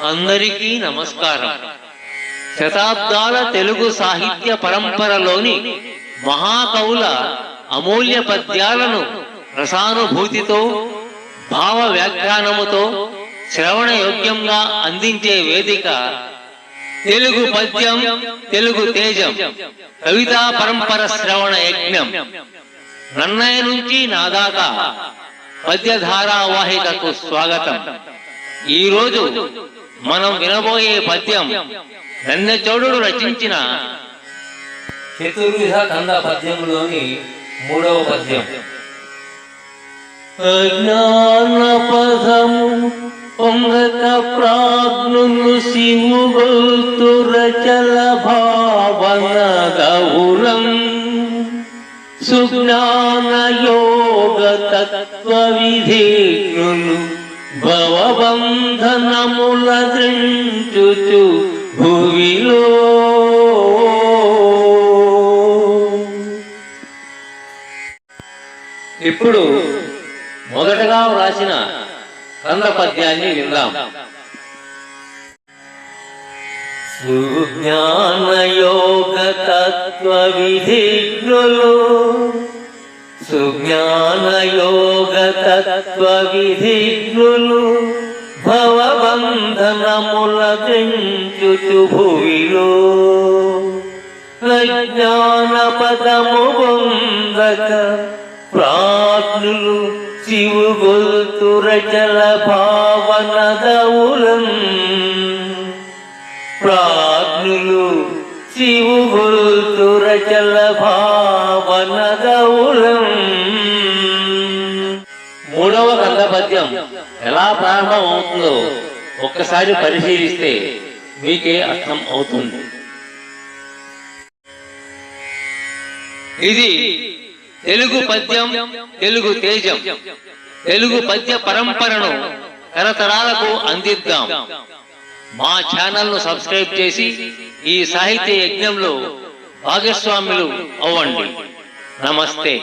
అందరికీ నమస్కారం. శతాబ్దాల తెలుగు సాహిత్య పరంపరలోని మహాకవుల అమూల్య పద్యాలను రసానుభూతితో, భావ వ్యాఖ్యానముతో శ్రవణ యోగ్యంగా అందించే వేదిక తెలుగు పద్యం, తెలుగు తేజం కవితా పరంపర శ్రవణ యజ్ఞం. నన్నయ్య నుంచి నాదాకా పద్య ధారావాహికకు స్వాగతం. ఈరోజు మనం వినబోయే పద్యం నన్నచోడు రచించిన చతుర్విధ కంద పద్యంలోని 3వ పద్యం. అజ్ఞాన పదము పొంగక ప్రాజ్ఞులు శివుగొల్తురచల భావనదవులం సుజ్ఞాన యోగ తత్వ విధిజ్ఞులు భవబంధనముల దృంచుచు భువిలో. ఇప్పుడు మొదటగా వ్రాసిన కంద పద్యాన్ని విందాం. సుజ్ఞాన యోగ తత్వ విధిజ్ఞులు, సుజ్ఞాన యోగ తత్వ విధిజ్ఞులు భవబంధనముల దృంచుచు భువిలో. అజ్ఞాన పదము పొందక ప్రాజ్ఞులు శివుగొల్తురచల భావనదవులం, ప్రాజ్ఞులు శివుగొల్తురచల భావనదవులం. 3వ కంద పద్యం ఎలా ప్రారంభం అవుతుందో ఒక్కసారి పరిశీలిస్తే మీకే అర్థం అవుతుంది. ఇది తెలుగు పద్యం, తెలుగు తేజం, తెలుగు పద్య పరంపరను తరతరాలకు అందిద్దాం. మా ఛానల్ను సబ్స్క్రైబ్ చేసి ఈ సాహిత్య యజ్ఞంలో భాగస్వాములు అవ్వండి. నమస్తే.